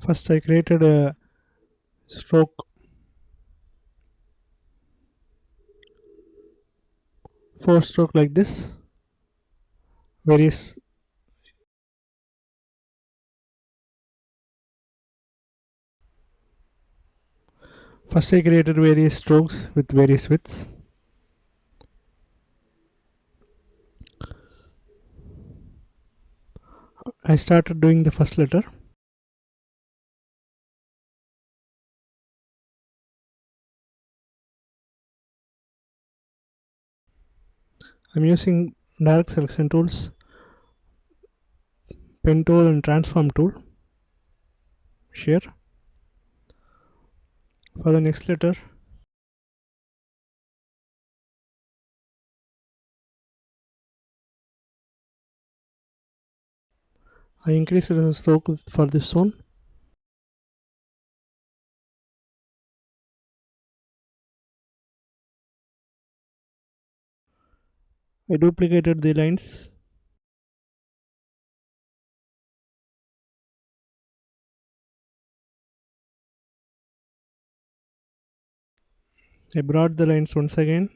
First I created a stroke, 4 stroke like this. Various First I created various strokes with various widths. I started doing the first letter. I'm using direct selection tools, pen tool and transform tool. Share. For the next letter, I increased the stroke for this one. I duplicated the lines. I brought the lines once again.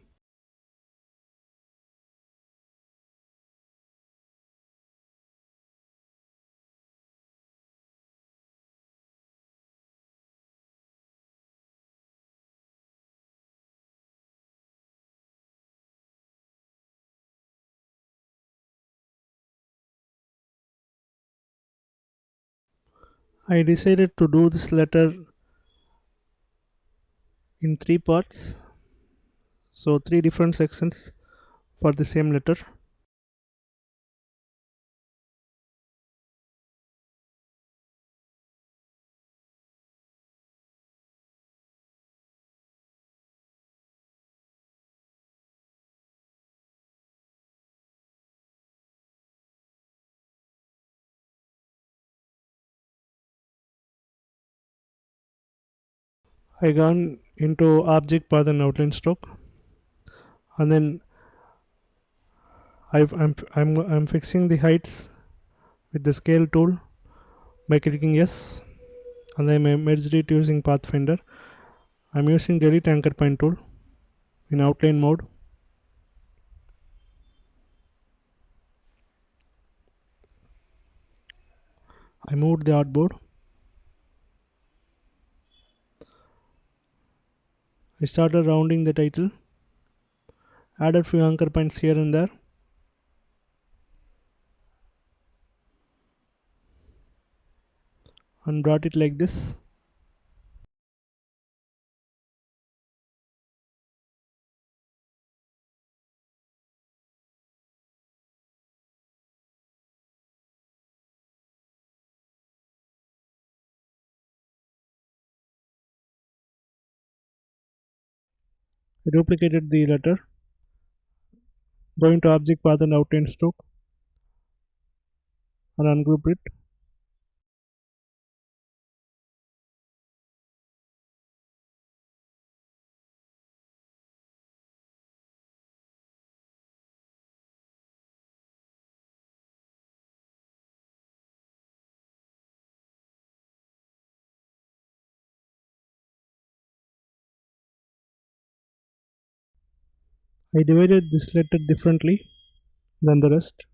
I decided to do this letter in 3 parts, so 3 different sections for the same letter. I gone into object path and outline stroke, and then I'm fixing the heights with the scale tool by clicking yes, and then I merged it using Pathfinder. I'm using delete anchor point tool in outline mode. I moved the artboard. I started rounding the title, added few anchor points here and there. And brought it like this. I duplicated the letter, going to object path and outline stroke, and ungroup it. I divided this letter differently than the rest.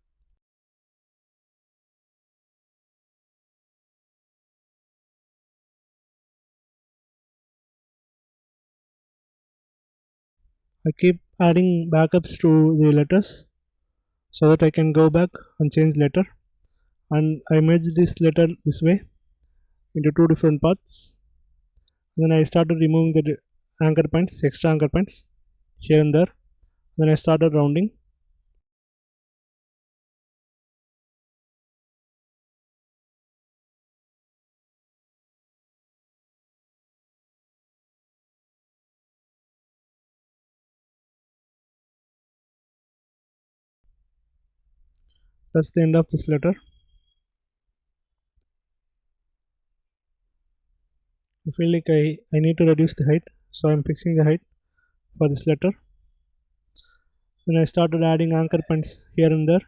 I keep adding backups to the letters so that I can go back and change letter. And I merged this letter this way into 2 different paths. Then I started removing the anchor points, extra anchor points here and there. Then I started rounding. That's the end of this letter. I feel like I need to reduce the height, so I'm fixing the height for this letter. Then I started adding anchor points here and there.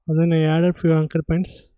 and then I added few anchor points.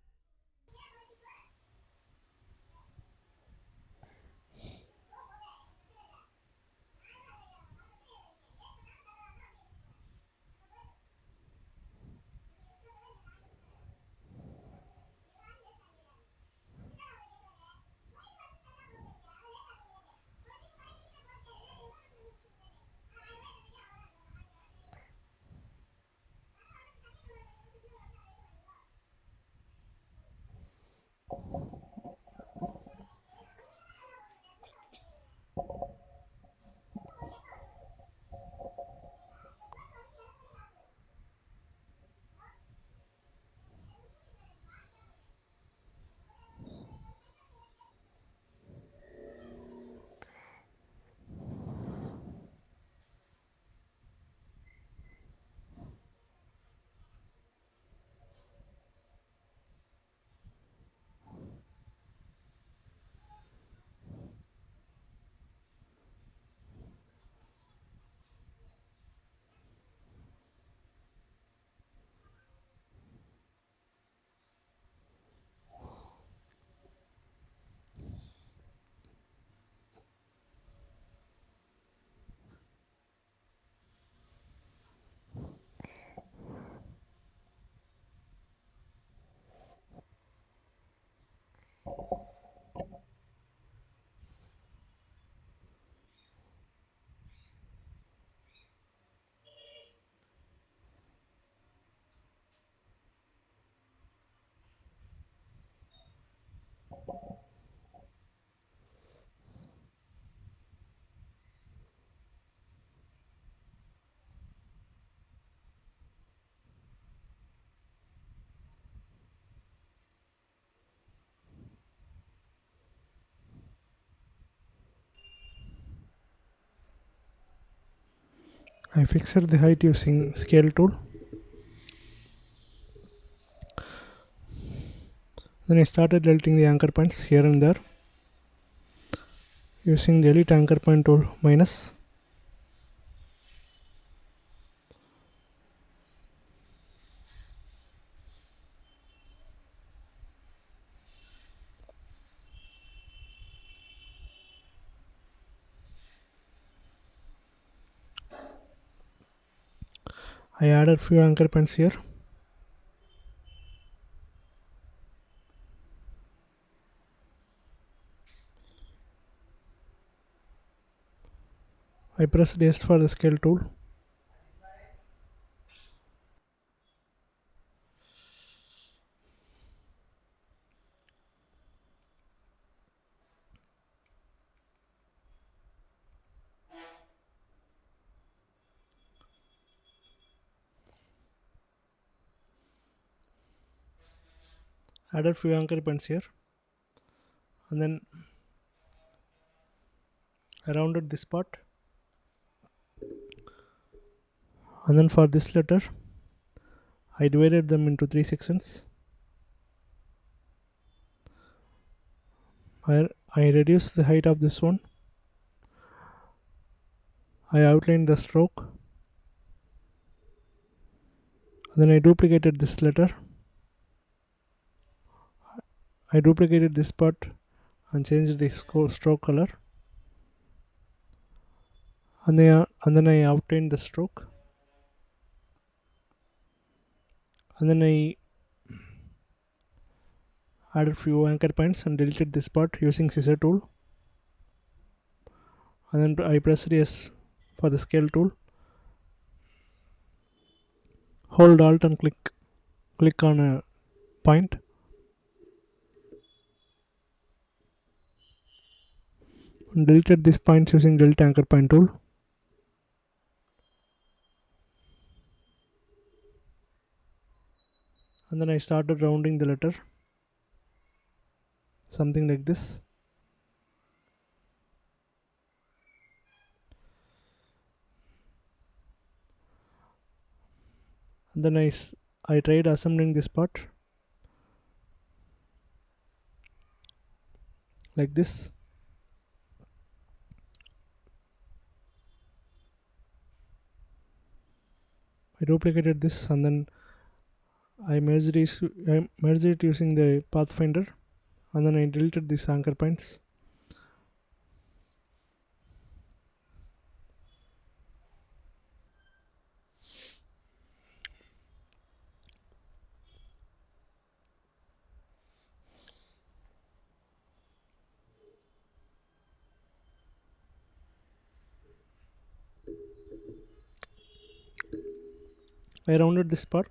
I fixed the height using scale tool. Then I started deleting the anchor points here and there using the delete anchor point tool minus. I added few anchor points here. I pressed S for the scale tool. Added few anchor points here, and then I rounded this part. And then for this letter, I divided them into 3 sections. I reduced the height of this one. I outlined the stroke. And then I duplicated this letter. I duplicated this part and changed the stroke color. And then I outlined the stroke. And then I added few anchor points and deleted this part using scissor tool. And then I pressed S for the scale tool. Hold Alt and click on a point. And deleted these points using delete anchor point tool. And then I started rounding the letter, something like this. And then I tried assembling this part like this. I duplicated this and then I merged it using the pathfinder, and then I deleted these anchor points. I rounded this part.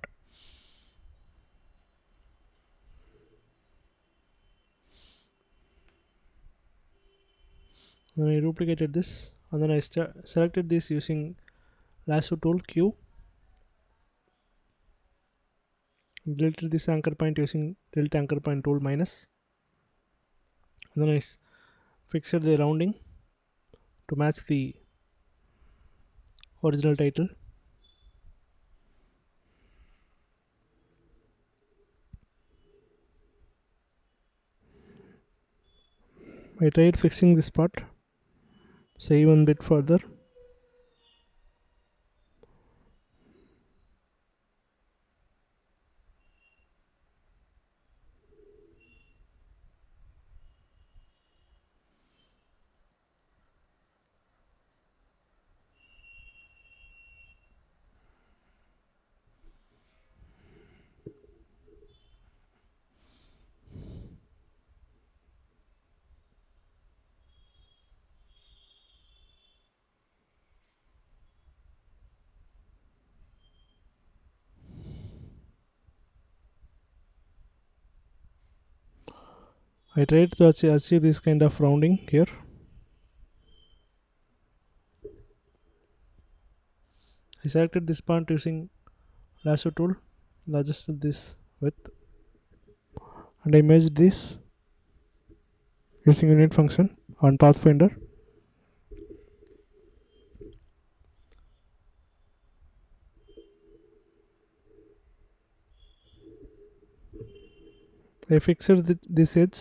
Then I duplicated this, and then I selected this using lasso tool Q. Deleted this anchor point using delete anchor point tool minus. And then I fixed the rounding to match the original title. I tried fixing this part, say one bit further. I tried to achieve this kind of rounding here. I selected this part using lasso tool and adjusted this width, and I merged this using unit function on pathfinder. I fixed this edge.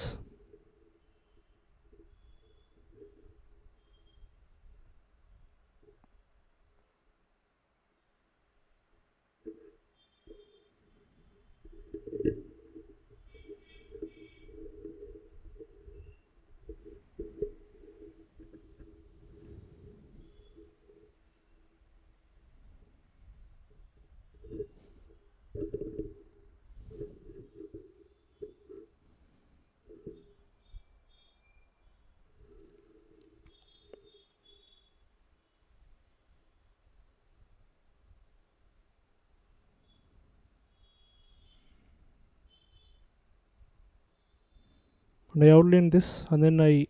And I outlined this, and then I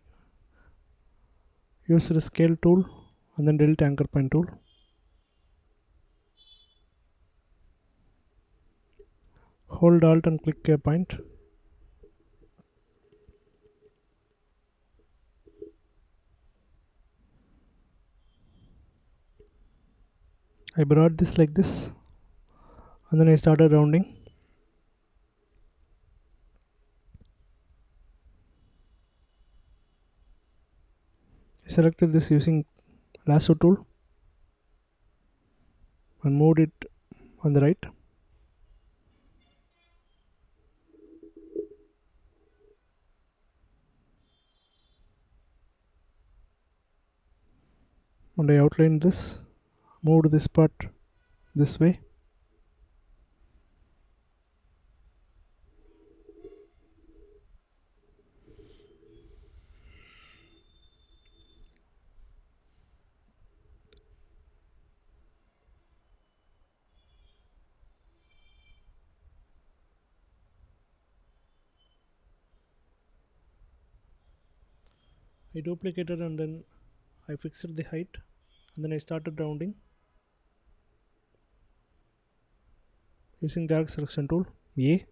used the scale tool and then delete anchor point tool. Hold alt and click a point. I brought this like this, and then I started rounding. I selected this using lasso tool and moved it on the right. And I outlined this, moved this part this way. I duplicated and then I fixed the height, and then I started rounding using direct selection tool A.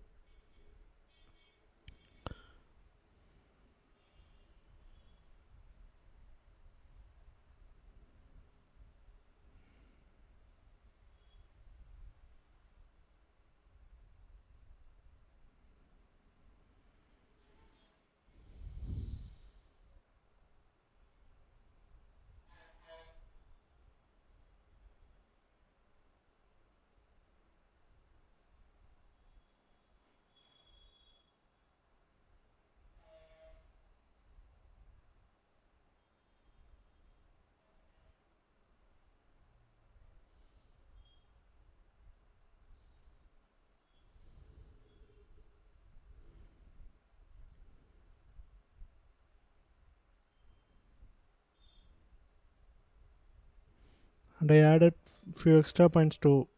and I added few extra points to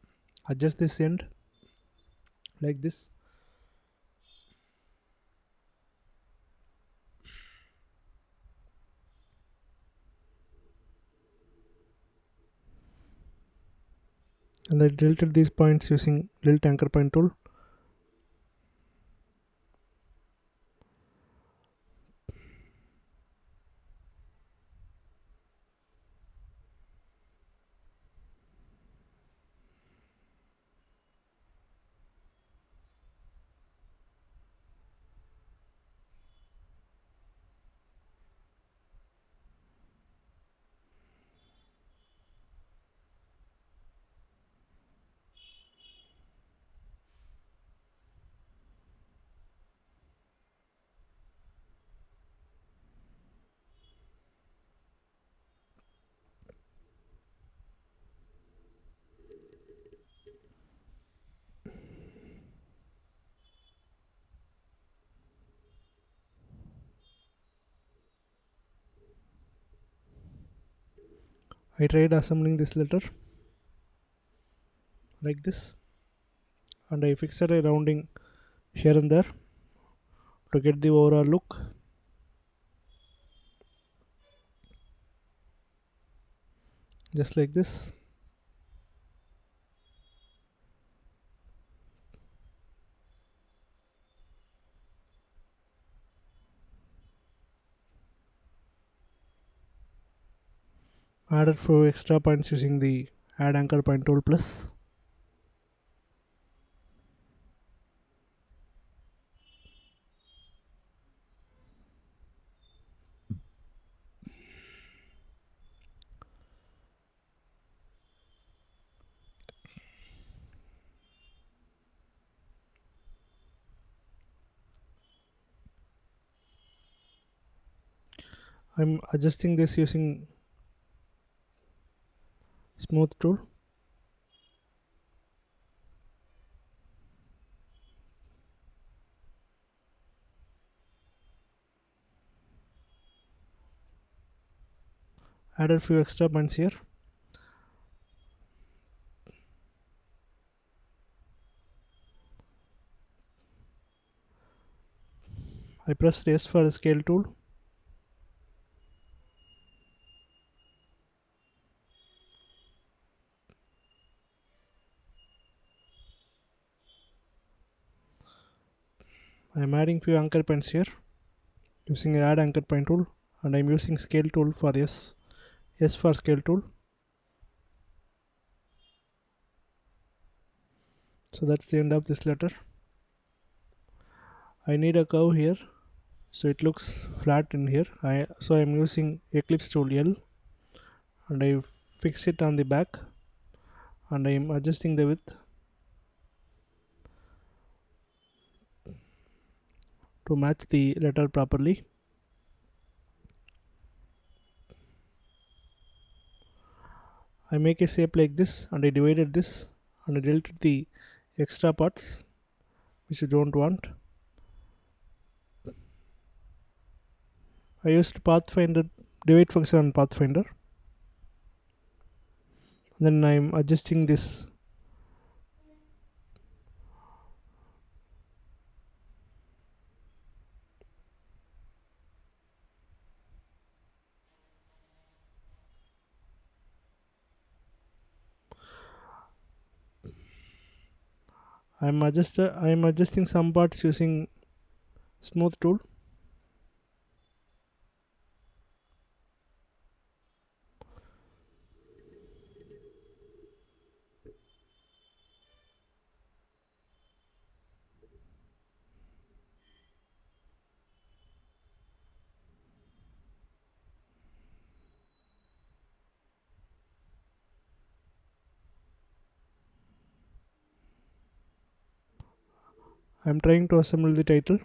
adjust this end like this. And I deleted these points using delete anchor point tool. I tried assembling this letter like this, and I fixed a rounding here and there to get the overall look, just like this. Added few extra points using the add anchor point tool plus. I'm adjusting this using smooth tool. Added few extra points here. I pressed S for the scale tool. I am adding few anchor points here using add anchor point tool, and I'm using scale tool for this. S for scale tool. So that's the end of this letter. I need a curve here so it looks flat in here. So I'm using ellipse tool L, and I fix it on the back, and I'm adjusting the width to match the letter properly. I make a shape like this, and I divided this, and I deleted the extra parts which you don't want. I used Pathfinder divide function on Pathfinder. Then I'm adjusting this. I'm adjusting some parts using smooth tool. I'm trying to assemble the title.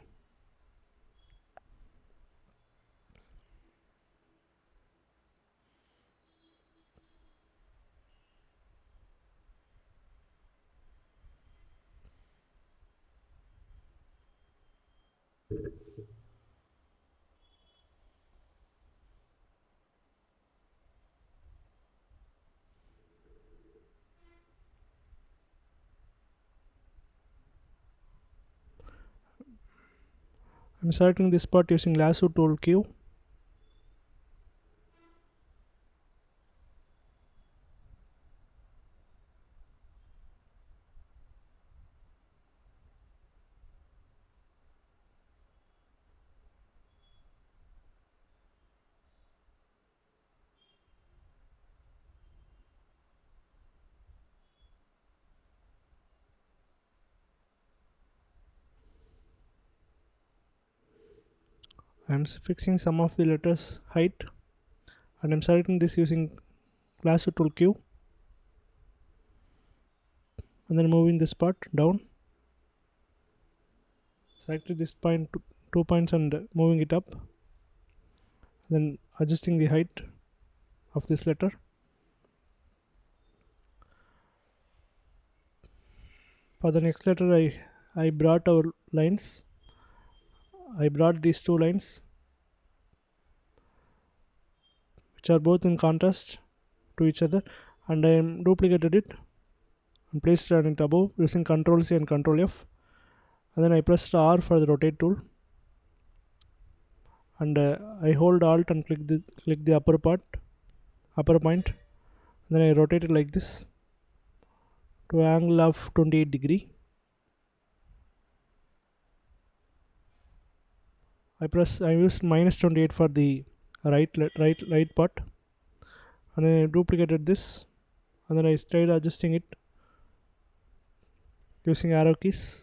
I'm selecting this part using lasso tool Q. I'm fixing some of the letters height, and I'm selecting this using lasso tool Q, and then moving this part down. Selected this point, 2 points, and moving it up, then adjusting the height of this letter. For the next letter, I brought our lines. I brought these two lines, which are both in contrast to each other, and I duplicated it and placed it above using Ctrl C and Ctrl F, and then I pressed R for the rotate tool, and I hold Alt and click the upper point, and then I rotate it like this to an angle of 28 degree. I used -28 for the right part, and then I duplicated this, and then I started adjusting it using arrow keys.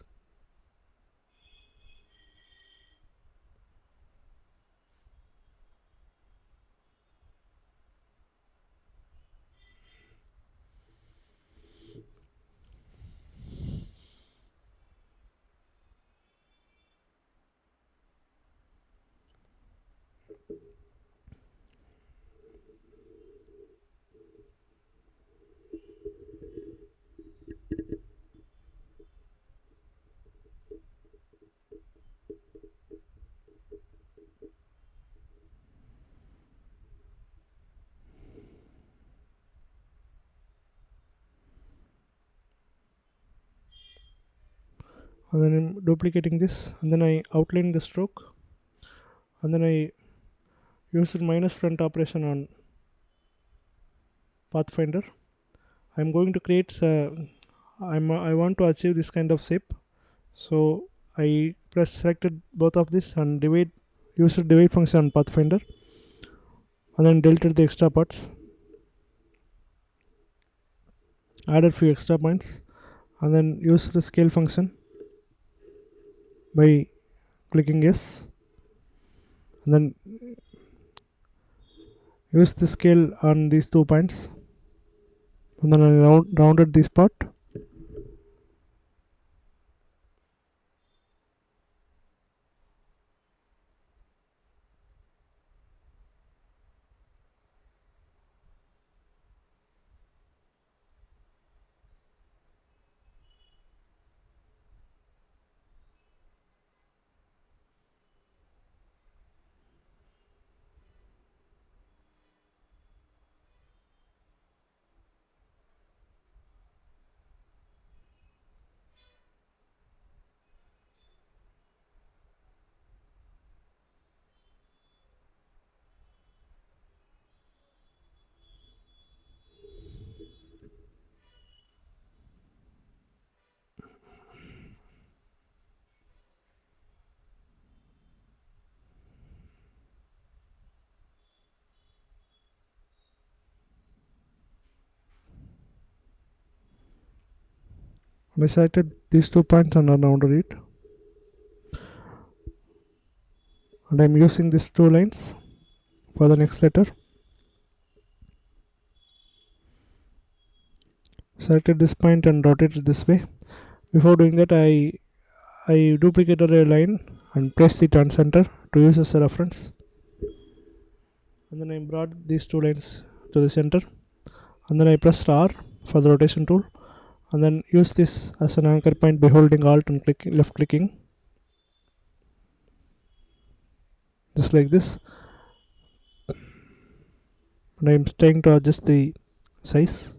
And then I'm duplicating this, and then I outline the stroke, and then I use the minus front operation on Pathfinder. I'm going to create I want to achieve this kind of shape, so I selected both of this and use the divide function on Pathfinder, and then deleted the extra parts, added few extra points, and then use the scale function by clicking yes, and then use the scale on these 2 points, and then I rounded this part. I selected these 2 points and rounded it, and I'm using these two lines for the next letter. Selected this point and rotated this way. Before doing that, I duplicated a line and placed it on center to use as a reference, and then I brought these two lines to the center, and then I pressed R for the rotation tool, and then use this as an anchor point by holding Alt and left clicking, just like this, and I'm trying to adjust the size.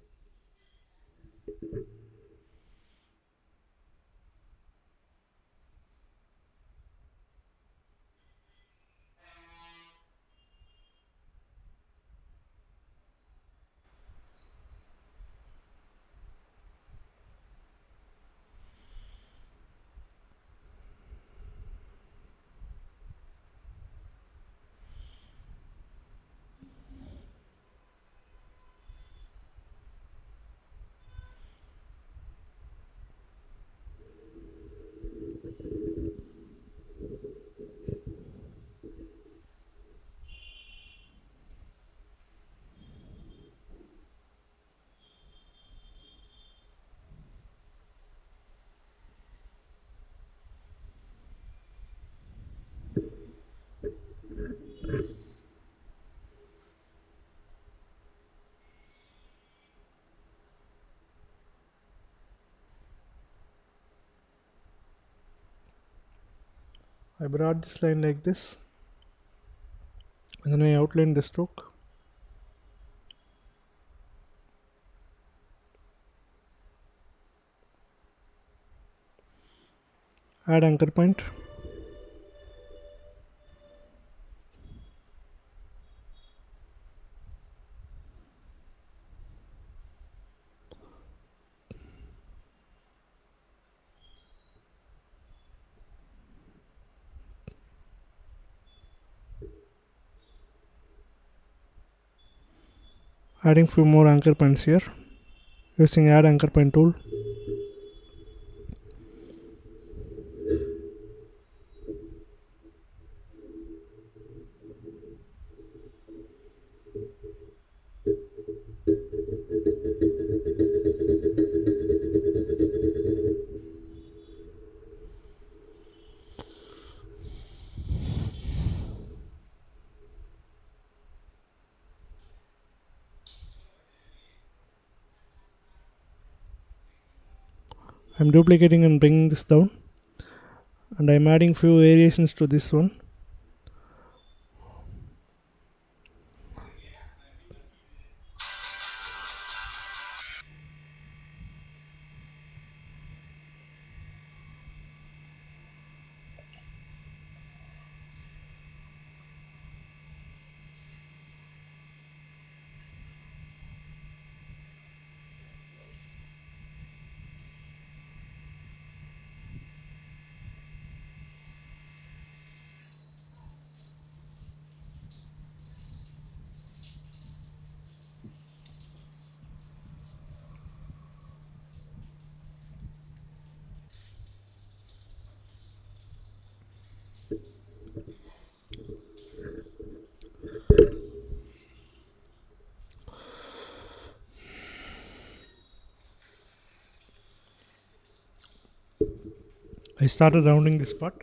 I brought this line like this, and then I outlined the stroke. Add anchor point. Adding few more anchor points here using add anchor point tool. I'm duplicating and bringing this down, and I'm adding few variations to this one. I started rounding this part.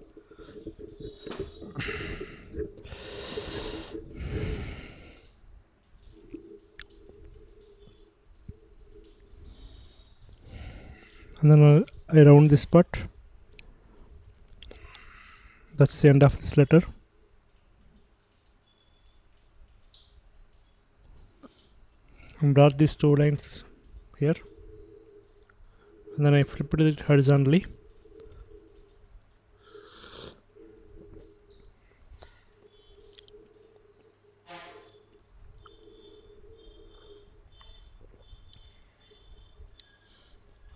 And then I round this part. That's the end of this letter. And brought these two lines here, and then I flipped it horizontally.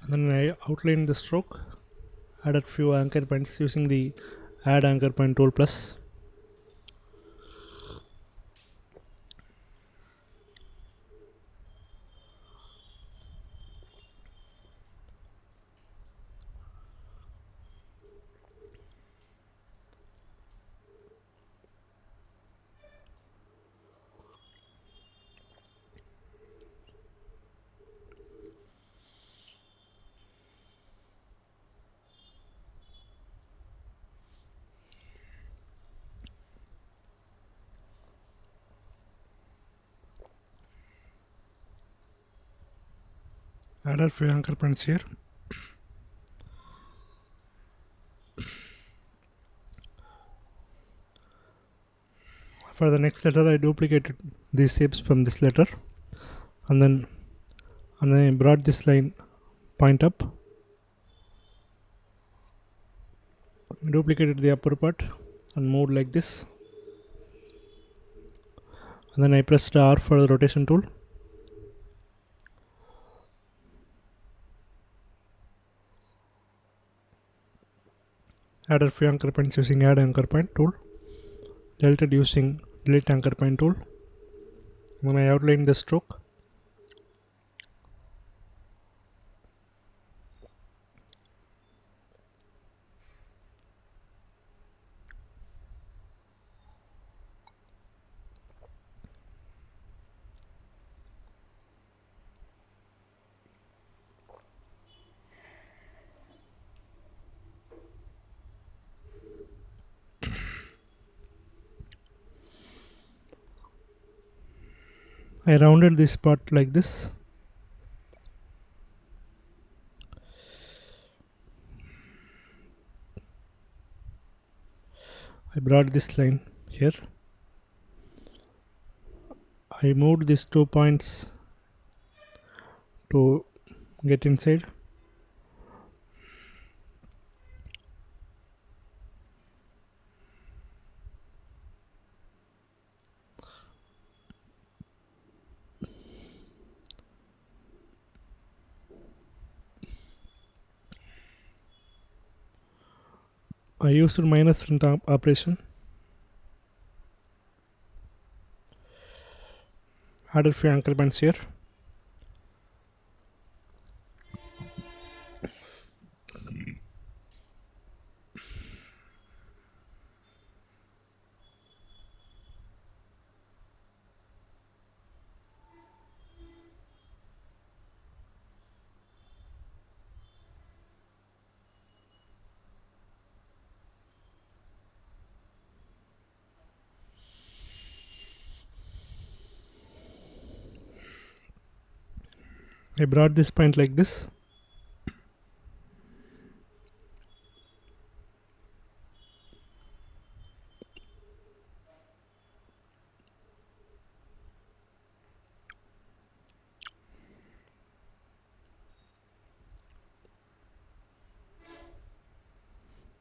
And then I outlined the stroke, added few anchor points using the add anchor point tool plus. Added few anchor points here. For the next letter, I duplicated these shapes from this letter, and then I brought this line point up, duplicated the upper part and moved like this, and then I pressed R for the rotation tool. Added few anchor points using add anchor point tool, deleted using delete anchor point tool. Then I outlined the stroke. I rounded this part like this. I brought this line here. I moved these 2 points to get inside. I used minus print operation. Added few anchor points here. I brought this point like this.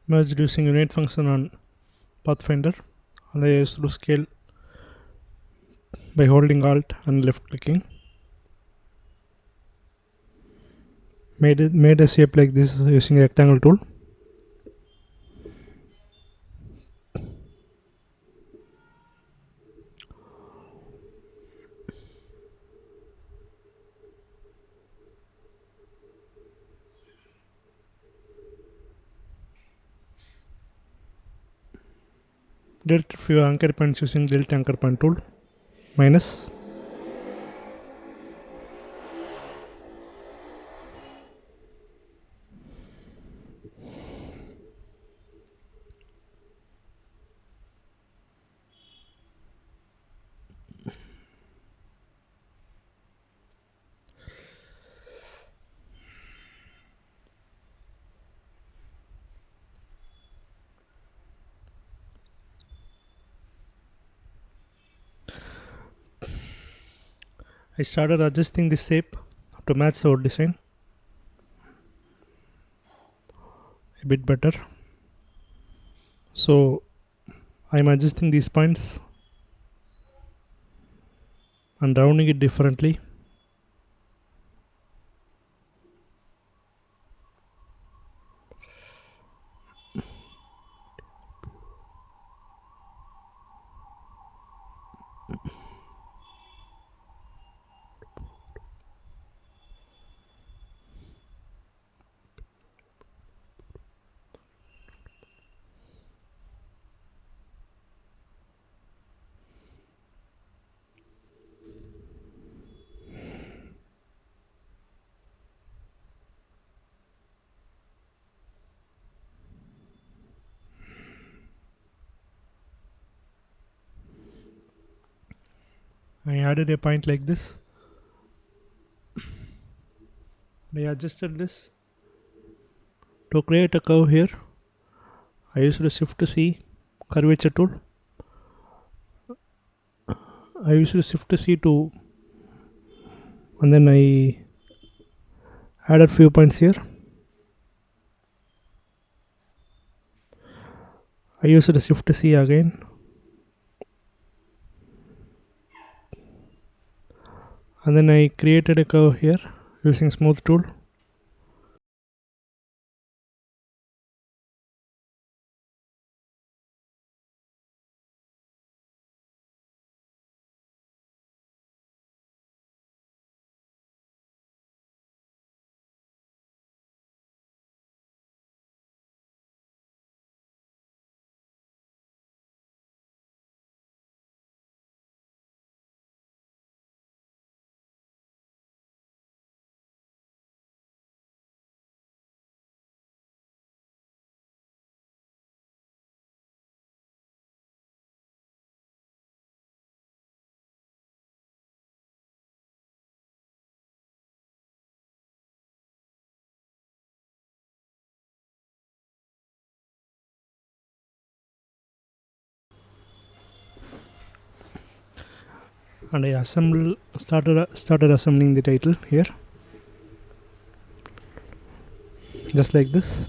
Merged using unit function on Pathfinder. And I used to scale by holding Alt and left clicking. Made a shape like this using a rectangle tool. Delete few anchor points using delete anchor point tool. Minus. I started adjusting the shape to match our design a bit better. So I'm adjusting these points and rounding it differently. I added a point like this. I adjusted this. To create a curve here, I used the Shift C curvature tool. I used the Shift C to, and then I added few points here. I used the Shift C again, and then I created a curve here using smooth tool. and I started assembling the title here, just like this.